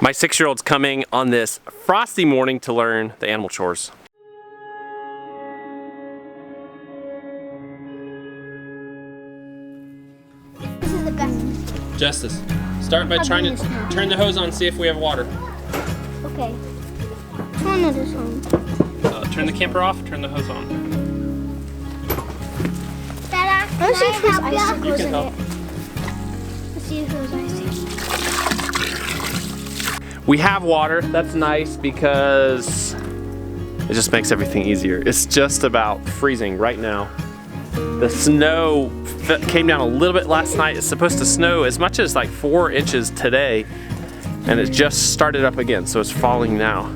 My 6-year-old's coming on this frosty morning to learn the animal chores. This is the best. Justice, start by trying to turn the hose on, see if we have water. Okay. Turn this on. Turn the camper off, turn the hose on. Dada, can I help you? You can help. Let's see who's icing. We have water, that's nice because it just makes everything easier. It's just about freezing right now. The snow came down a little bit last night. It's supposed to snow as much as like 4 inches today, and it just started up again, so it's falling now.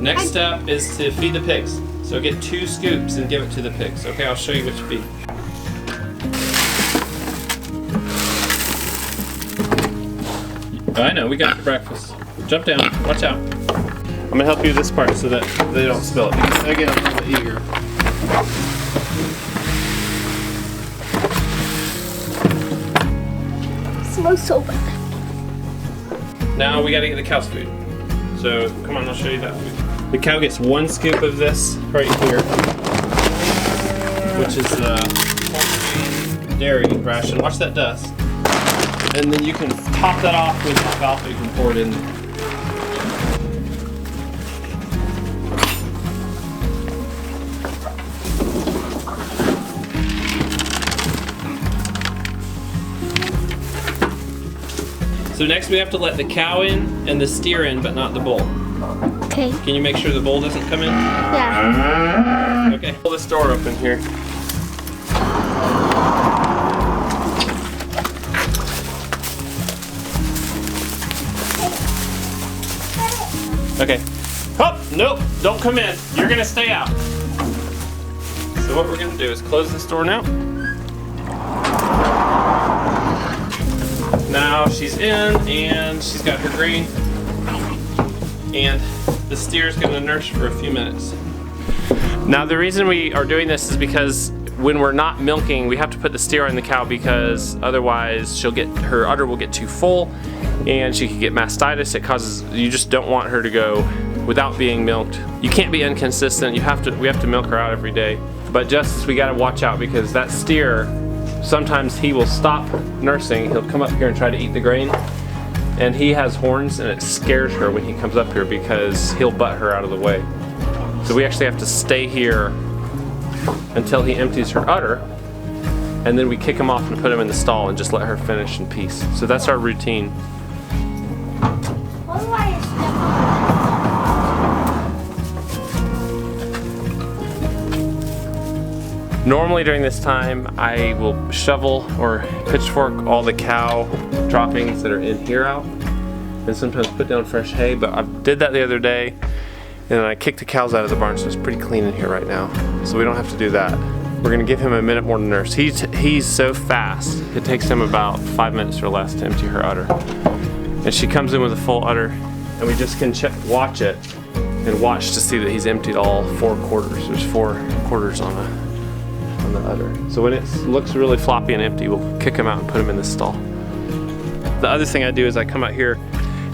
Next step is to feed the pigs. So get 2 scoops and give it to the pigs. Okay, I'll show you what you feed. I know, we got breakfast. Jump down, watch out. I'm gonna help you with this part so that they don't spill it. Because again, I'm a little bit eager. It smells so bad. Now we gotta get the cow's food. So come on, I'll show you that food. The cow gets 1 scoop of this right here, which is the dairy ration. Watch that dust. And then you can top that off with alfalfa. You can pour it in there. So next we have to let the cow in and the steer in, but not the bull. Okay. Can you make sure the bull doesn't come in? Yeah. Okay. Pull this door open here. Okay. Oh, nope, don't come in. You're gonna stay out. So what we're gonna do is close this door now. Now she's in and she's got her grain. And the steer's gonna nurse for a few minutes. Now the reason we are doing this is because when we're not milking, we have to put the steer on the cow because otherwise her udder will get too full and she could get mastitis. You just don't want her to go without being milked. You can't be inconsistent. We have to milk her out every day. But just we gotta watch out because that steer, sometimes he will stop nursing. He'll come up here and try to eat the grain. And he has horns and it scares her when he comes up here because he'll butt her out of the way. So we actually have to stay here until he empties her udder, and then we kick him off and put him in the stall and just let her finish in peace. So that's our routine. Normally during this time, I will shovel or pitchfork all the cow droppings that are in here out, and sometimes put down fresh hay, but I did that the other day, and I kicked the cows out of the barn, so it's pretty clean in here right now. So we don't have to do that. We're gonna give him a minute more to nurse. He's so fast, it takes him about 5 minutes or less to empty her udder. And she comes in with a full udder, and we just can watch it, and watch to see that he's emptied all 4 quarters. There's 4 quarters on the udder. So when it looks really floppy and empty, we'll kick him out and put him in the stall. The other thing I do is I come out here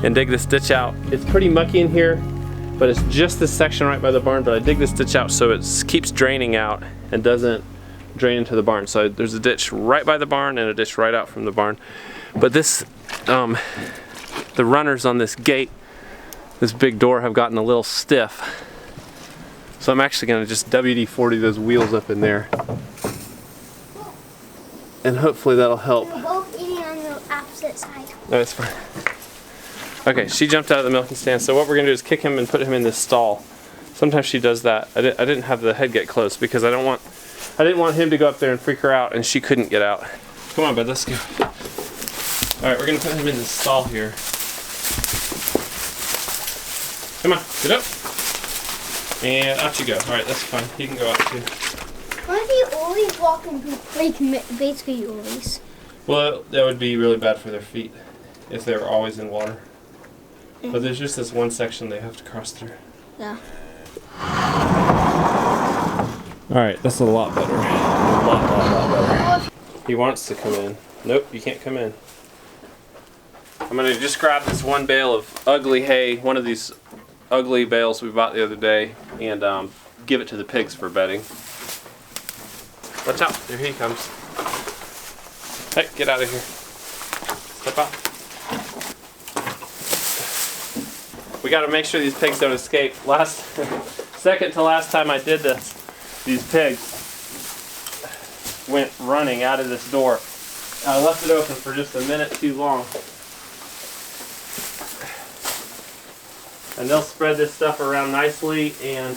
and dig this ditch out. It's pretty mucky in here, but it's just this section right by the barn, but I dig this ditch out so it keeps draining out and doesn't drain into the barn. So there's a ditch right by the barn and a ditch right out from the barn. But this, the runners on this gate, this big door have gotten a little stiff. So I'm actually gonna just WD-40 those wheels up in there. And hopefully that'll help. We're both eating on the opposite side. No, it's fine. Okay, she jumped out of the milking stand, so what we're gonna do is kick him and put him in this stall. Sometimes she does that. I didn't have the head get close because I didn't want him to go up there and freak her out and she couldn't get out. Come on, bud, let's go. Alright, we're gonna put him in this stall here. Come on, get up. And out you go. Alright, that's fine. He can go out too. What if you always walk in basically always? Well, that would be really bad for their feet if they were always in water. But there's just this one section they have to cross through. Yeah. Alright, that's a lot better. A lot better. He wants to come in. Nope, you can't come in. I'm gonna just grab this one bale of ugly hay, one of these ugly bales we bought the other day, and give it to the pigs for bedding. Watch out, here he comes. Hey, get out of here. Step out. We gotta make sure these pigs don't escape. Second to last time I did this, these pigs went running out of this door. I left it open for just a minute too long. And they'll spread this stuff around nicely and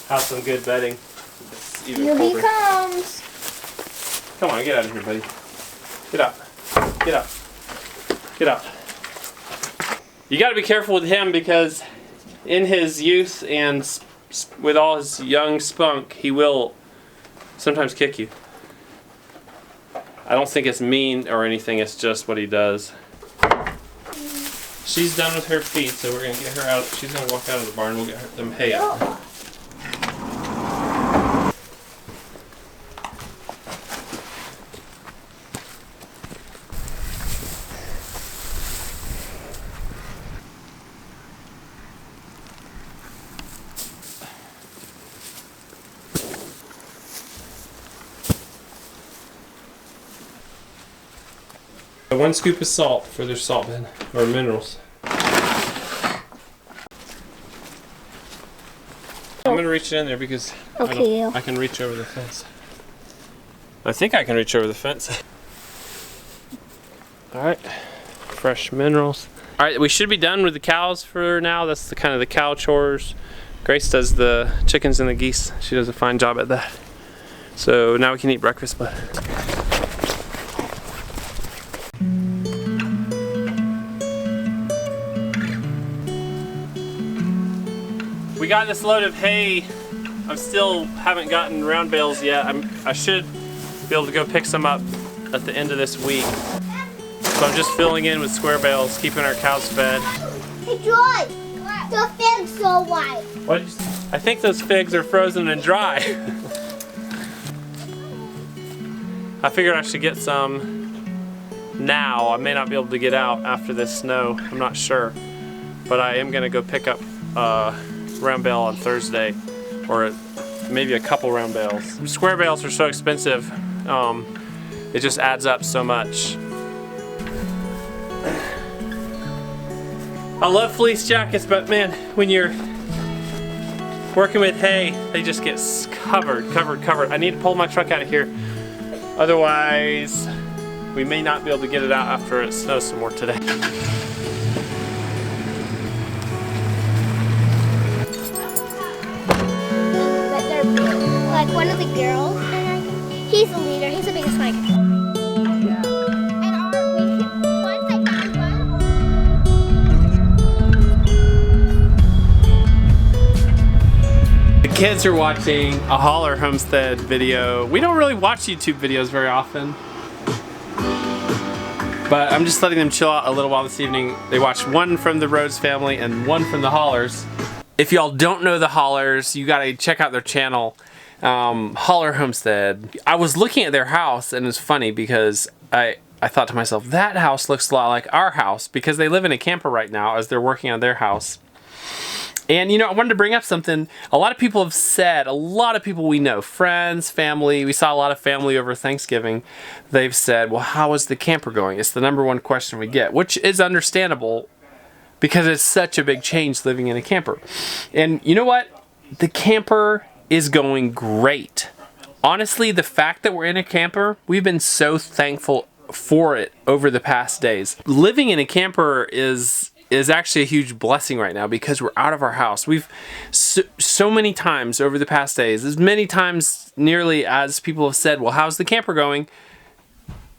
have some good bedding. It's even Here colder. he comes. Come on, get out of here, buddy. Get out. Get out. Get out. You got to be careful with him because in his youth and with all his young spunk, he will sometimes kick you. I don't think it's mean or anything, it's just what he does. She's done with her feed, so we're going to get her out. She's going to walk out of the barn. We'll get them hay out. One scoop of salt for their salt bin, or minerals. I'm gonna reach it in there because I can reach over the fence. I think I can reach over the fence. Alright, fresh minerals. Alright, we should be done with the cows for now. That's the kind of the cow chores. Grace does the chickens and the geese. She does a fine job at that. So now we can eat breakfast, but we got this load of hay. I still haven't gotten round bales yet. I should be able to go pick some up at the end of this week. So I'm just filling in with square bales, keeping our cows fed. Hey Joy, the fig's so white. What? I think those figs are frozen and dry. I figured I should get some now. I may not be able to get out after this snow. I'm not sure. But I am gonna go pick up round bale on Thursday, or maybe a couple round bales. Square bales are so expensive, it just adds up so much. I love fleece jackets, but man, when you're working with hay, they just get covered. I need to pull my truck out of here, otherwise we may not be able to get it out after it snows some more today. Like one of the girls, and he's the leader. He's the biggest one. Yeah. And once I found one. The kids are watching a Holler Homestead video. We don't really watch YouTube videos very often, but I'm just letting them chill out a little while this evening. They watched one from the Rhodes family and one from the Hollers. If y'all don't know the Hollers, you gotta check out their channel. Holler Homestead. I was looking at their house and it's funny because I thought to myself, that house looks a lot like our house, because they live in a camper right now as they're working on their house. And you know, I wanted to bring up something. A lot of people have said, a lot of people we know, friends, family, we saw a lot of family over Thanksgiving, they've said, well, how is the camper going? It's the #1 question we get, which is understandable because it's such a big change living in a camper. And you know what? The camper is going great. Honestly, the fact that we're in a camper, we've been so thankful for it over the past days. Living in a camper is actually a huge blessing right now because we're out of our house. We've so many times over the past days, as many times nearly as people have said, well, how's the camper going?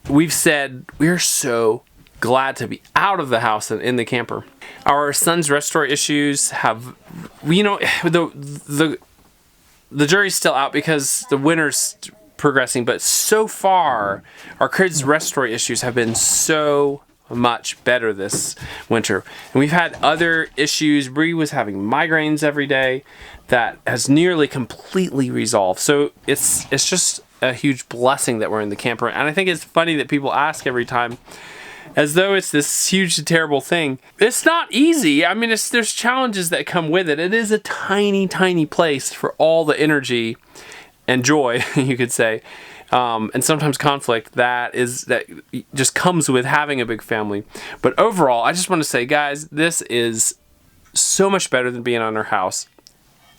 We've said we're so glad to be out of the house and in the camper. Our son's respiratory issues have, you know, the jury's still out because the winter's progressing, but so far our kids' respiratory issues have been so much better this winter. And we've had other issues. Bree was having migraines every day that has nearly completely resolved. So it's just a huge blessing that we're in the camper. And I think it's funny that people ask every time, as though it's this huge, terrible thing. It's not easy. I mean, there's challenges that come with it. It is a tiny, tiny place for all the energy and joy, you could say, and sometimes conflict that just comes with having a big family. But overall, I just want to say, guys, this is so much better than being on our house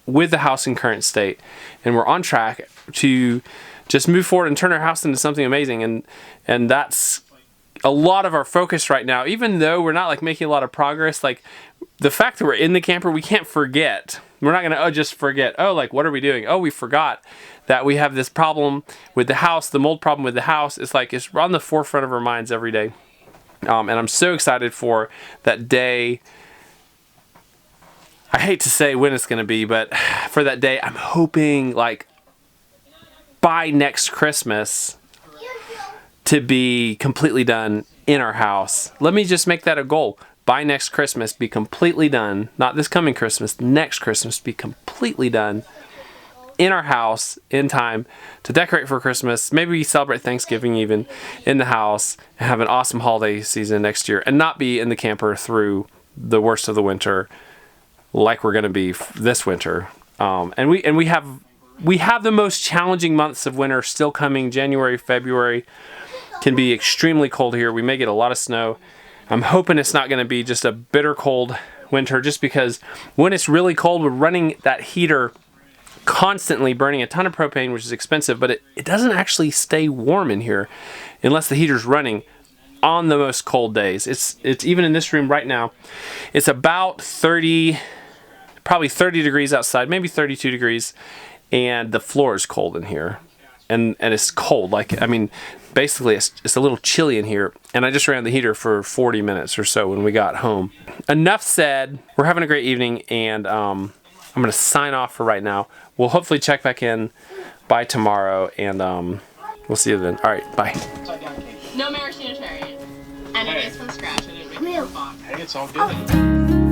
with the house in current state, and we're on track to just move forward and turn our house into something amazing. And that's a lot of our focus right now. Even though we're not like making a lot of progress, like the fact that we're in the camper, we can't forget. We're not gonna just forget, oh, like what are we doing? Oh, we forgot that we have this problem with the house, the mold problem with the house. It's like it's on the forefront of our minds every day. And I'm so excited for that day. I hate to say when it's gonna be, but for that day, I'm hoping like by next Christmas to be completely done in our house. Let me just make that a goal. By next Christmas, be completely done. Not this coming Christmas, next Christmas, be completely done in our house in time to decorate for Christmas. Maybe we celebrate Thanksgiving even in the house and have an awesome holiday season next year, and not be in the camper through the worst of the winter like we're gonna be this winter. And we have the most challenging months of winter still coming. January, February can be extremely cold here. We may get a lot of snow. I'm hoping it's not going to be just a bitter cold winter, just because when it's really cold, we're running that heater constantly, burning a ton of propane, which is expensive, but it doesn't actually stay warm in here unless the heater's running on the most cold days. It's even in this room right now, it's about 30, probably 30 degrees outside, maybe 32 degrees, and the floor is cold in here. And it's cold, like, I mean, basically it's a little chilly in here, and I just ran the heater for 40 minutes or so when we got home. Enough said. We're having a great evening, and I'm gonna sign off for right now. We'll hopefully check back in by tomorrow, and we'll see you then. All right, bye. No maraschino cherries. And it is from scratch. I didn't make it from box. Hey, it's all good.